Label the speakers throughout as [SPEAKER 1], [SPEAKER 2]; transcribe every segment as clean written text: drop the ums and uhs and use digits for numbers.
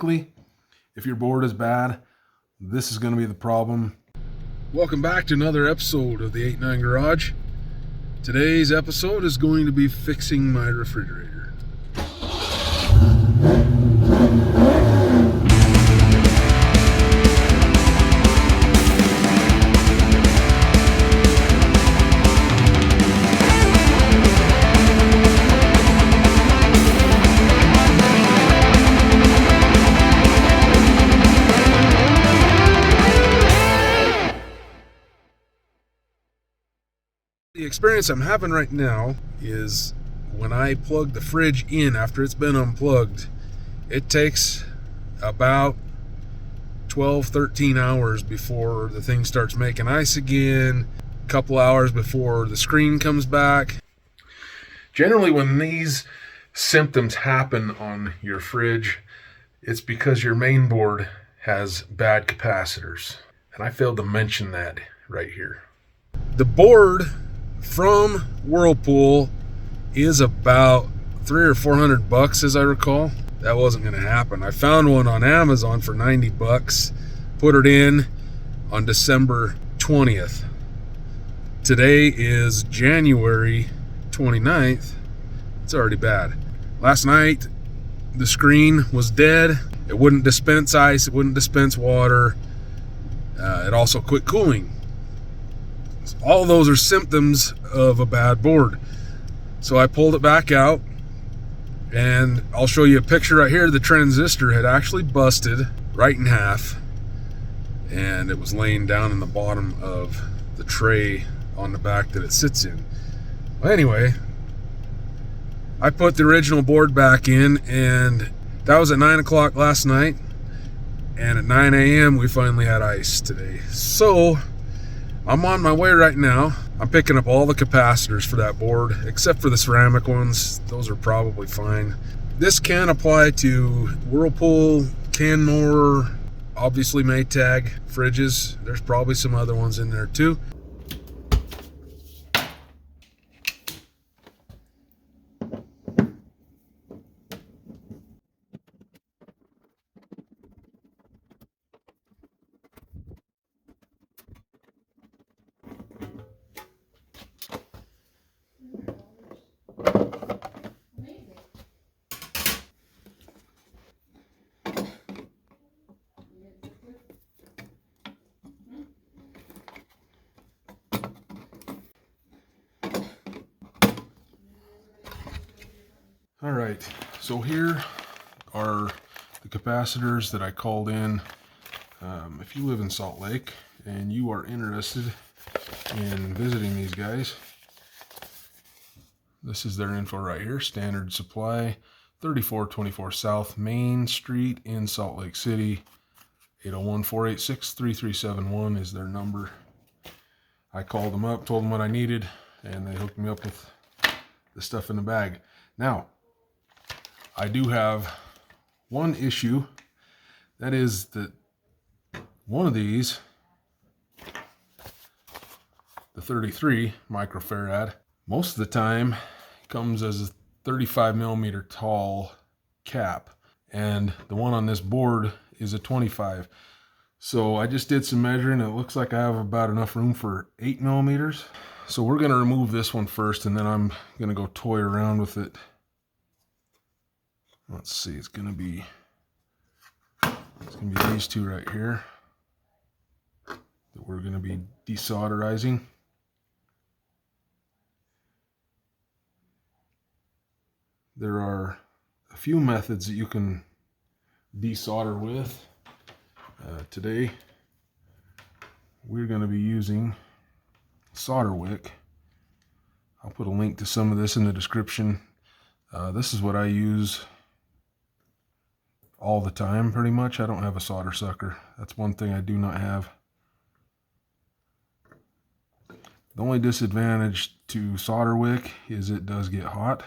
[SPEAKER 1] likely, if your board is bad, this is going to be the problem. Welcome back to another episode of the 8-9 Garage. Today's episode is going to be fixing my refrigerator. The experience I'm having right now is when I plug the fridge in after it's been unplugged, it takes about 12-13 hours before the thing starts making ice again, a couple hours before the screen comes back. Generally, when these symptoms happen on your fridge, it's because your main board has bad capacitors. And I failed to mention that right here. The board from Whirlpool is about $300 or $400 as I recall. That wasn't going to happen. I found one on Amazon for $90, put it in on December 20th. Today is January 29th. It's already bad. Last night the screen was dead. It wouldn't dispense ice, it wouldn't dispense water. It also quit cooling. All of those are symptoms of a bad board. So I pulled it back out, and I'll show you a picture right here. The transistor had actually busted right in half, and it was laying down in the bottom of the tray on the back that it sits in. Well, anyway, I put the original board back in, and that was at 9 o'clock last night, and at 9 a.m. we finally had ice today. So I'm on my way right now. I'm picking up all the capacitors for that board, except for the ceramic ones. Those are probably fine. This can apply to Whirlpool, Canmore, obviously Maytag fridges. There's probably some other ones in there too. All right, so here are the capacitors that I called in. If you live in Salt Lake and you are interested in visiting these guys, this is their info right here. Standard Supply, 3424 South Main Street in Salt Lake City. 801-486-3371 is their number. I called them up, told them what I needed, and they hooked me up with the stuff in the bag. Now, I do have one issue. That is that one of these, the 33 microfarad, most of the time comes as a 35 millimeter tall cap, and the one on this board is a 25. So I just did some measuring. It looks like I have about enough room for 8 millimeters. So we're going to remove this one first, and then I'm going to go toy around with it. Let's see, it's gonna be these two right here that we're gonna be desolderizing. There are a few methods that you can desolder with. Today we're gonna be using solder wick. I'll put a link to some of this in the description. This is what I use all the time, pretty much. I don't have a solder sucker. That's one thing I do not have. The only disadvantage to solder wick is it does get hot.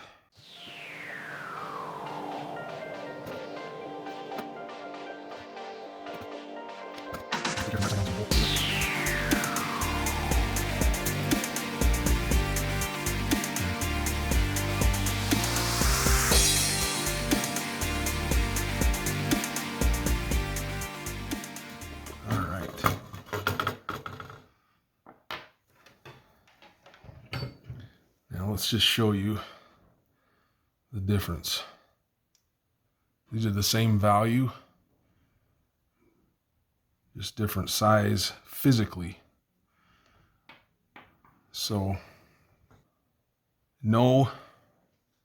[SPEAKER 1] let's just show you the difference. These are the same value, just different size physically. So know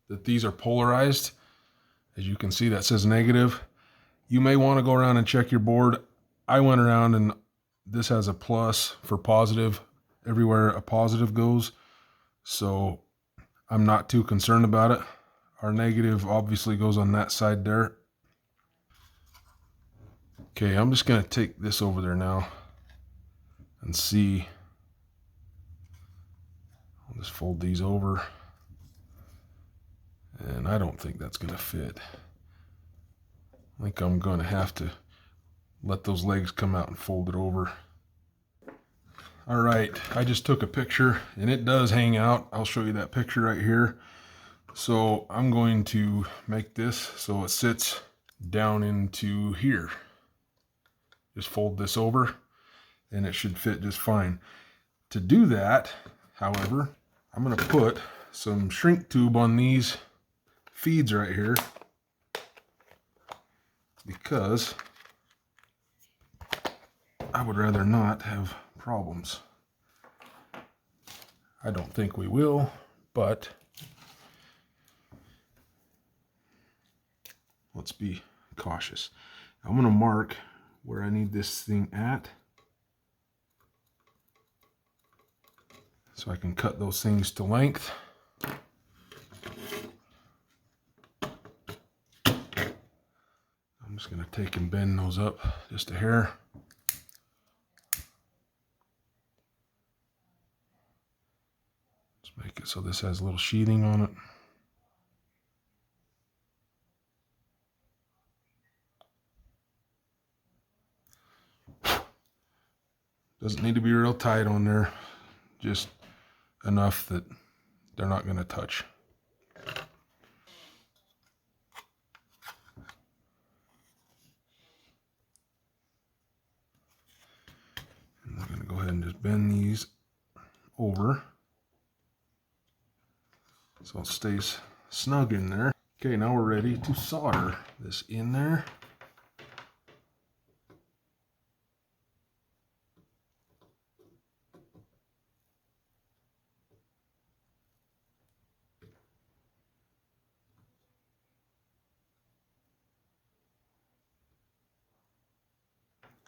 [SPEAKER 1] that these are polarized. As you can see, that says negative. You may want to go around and check your board. I went around and this has a plus for positive everywhere a positive goes. So I'm not too concerned about it. Our negative obviously goes on that side there. Okay, I'm just going to take this over there now and see. I'll just fold these over. And I don't think that's going to fit. I think I'm going to have to let those legs come out and fold it over. All right, I just took a picture and it does hang out. I'll show you that picture right here. So I'm going to make this so it sits down into here. Just fold this over and it should fit just fine. To do that, however, I'm going to put some shrink tube on these feeds right here because I would rather not have problems. I don't think we will, but let's be cautious. I'm going to mark where I need this thing at so I can cut those things to length. I'm just going to take and bend those up just a hair. Let's make it so this has a little sheathing on it. Doesn't need to be real tight on there, just enough that they're not going to touch. And we're going to go ahead and just bend these over so it stays snug in there. Okay, now we're ready to solder this in there.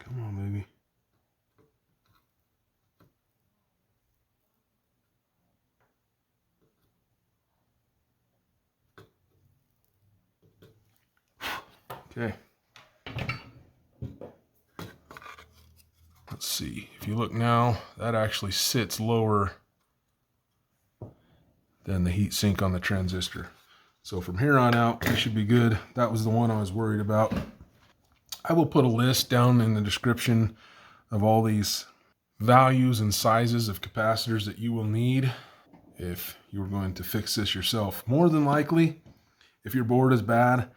[SPEAKER 1] Come on, baby. Okay. Let's see. If you look now, that actually sits lower than the heat sink on the transistor. So from here on out, we should be good. That was the one I was worried about. I will put a list down in the description of all these values and sizes of capacitors that you will need if you're going to fix this yourself. More than likely, if your board is bad,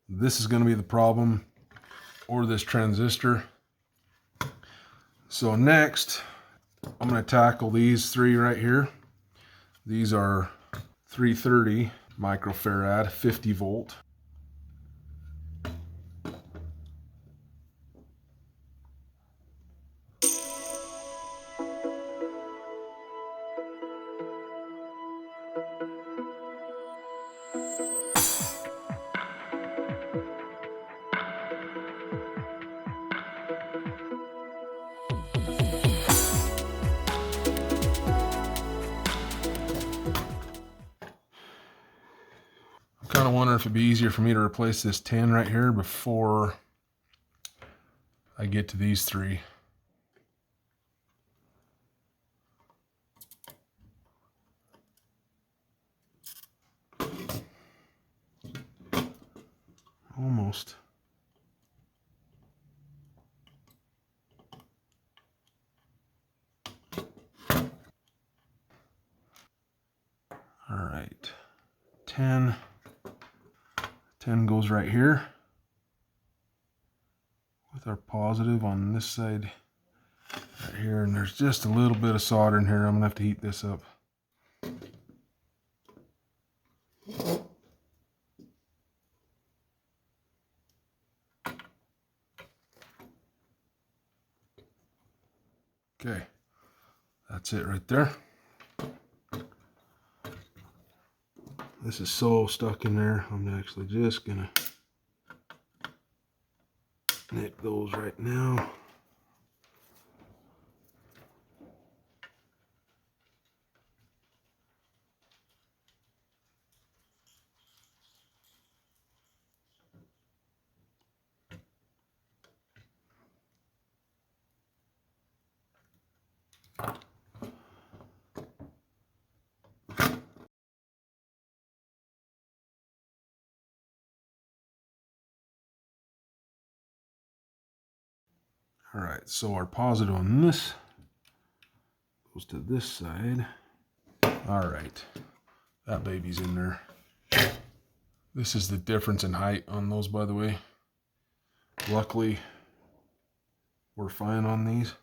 [SPEAKER 1] this is going to be the problem, or this transistor. So next, I'm going to tackle these three right here. These are 330 microfarad, 50 volt. Kind of wondering if it'd be easier for me to replace this 10 right here before I get to these three. Almost. All right, 10 goes right here with our positive on this side right here, and there's just a little bit of solder in here. I'm gonna have to heat this up. Okay, that's it right there. This is so stuck in there, I'm actually just gonna nick those right now. All right, so our positive on this goes to this side. All right, that baby's in there. This is the difference in height on those, by the way. Luckily, we're fine on these.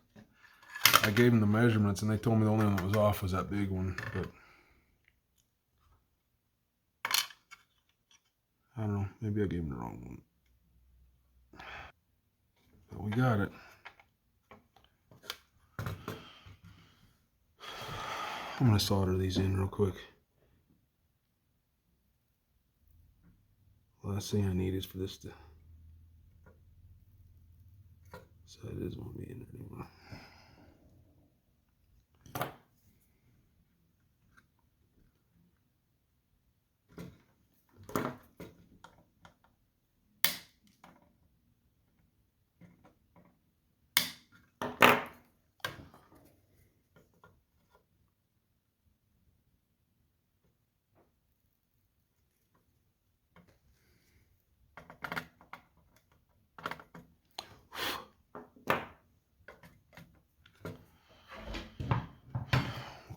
[SPEAKER 1] I gave them the measurements and they told me the only one that was off was that big one, but I don't know, maybe I gave them the wrong one. But we got it. I'm gonna solder these in real quick. Last thing I need is for this to, so it is won't be in there anymore.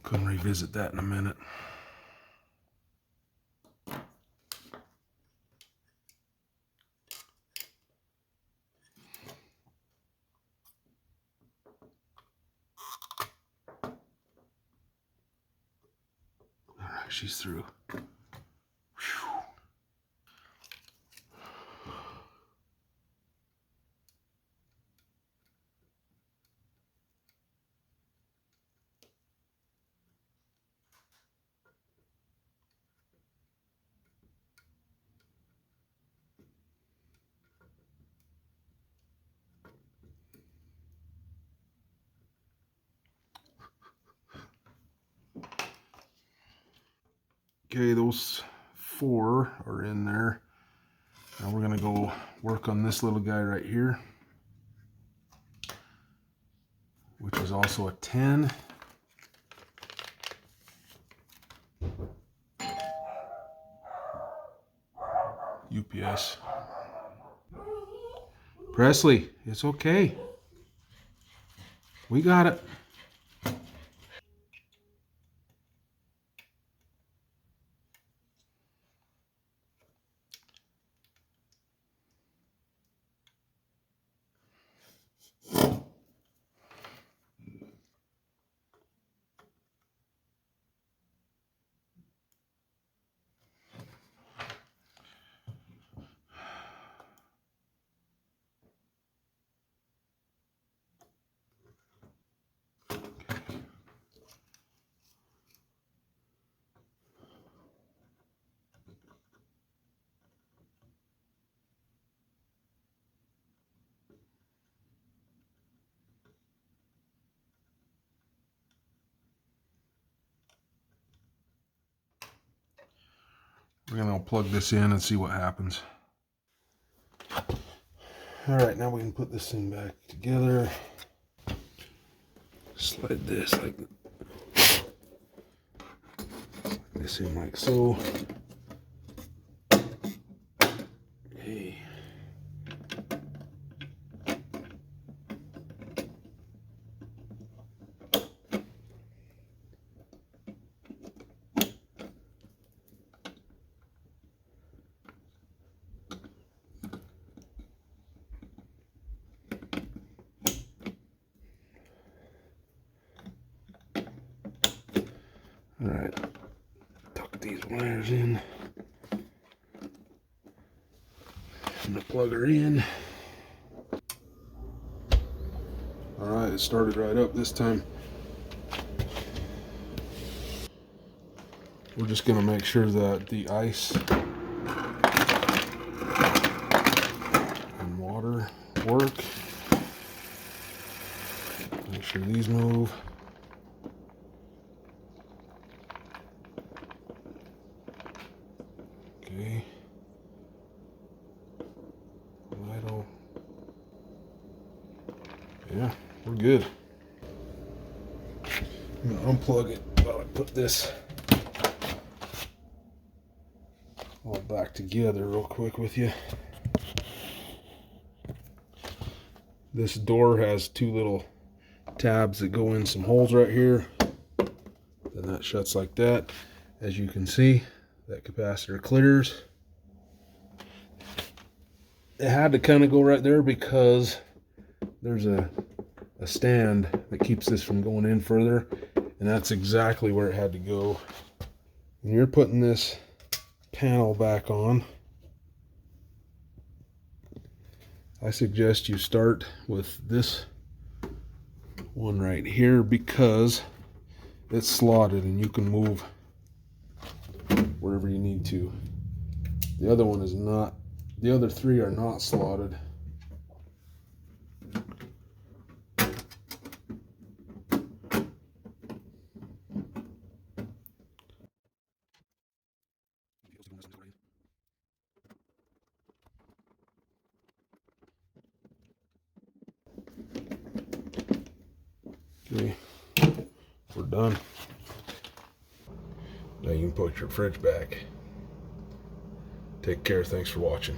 [SPEAKER 1] We'll come revisit that in a minute. All right, she's through. Whew. Okay, those 4 are in there. Now we're gonna go work on this little guy right here, which is also a 10. UPS. Presley, it's okay. We got it. We're gonna plug this in and see what happens. All right, now we can put this thing back together. Slide this like this in like so. Okay. All right, tuck these wires in. I'm gonna plug her in. All right, it started right up this time. We're just going to make sure that the ice and water work. Make sure these move. Okay. Vital. Yeah, we're good. I'm going to unplug it while I put this all back together real quick with you. This door has two little tabs that go in some holes right here. Then that shuts like that. As you can see, that capacitor clears. It had to kind of go right there because there's a stand that keeps this from going in further, and that's exactly where it had to go. When you're putting this panel back on, I suggest you start with this one right here because it's slotted and you can move wherever you need to. The other one is not. The other three are not slotted. Okay, we're done. Now you can put your fridge back. Take care. Thanks for watching.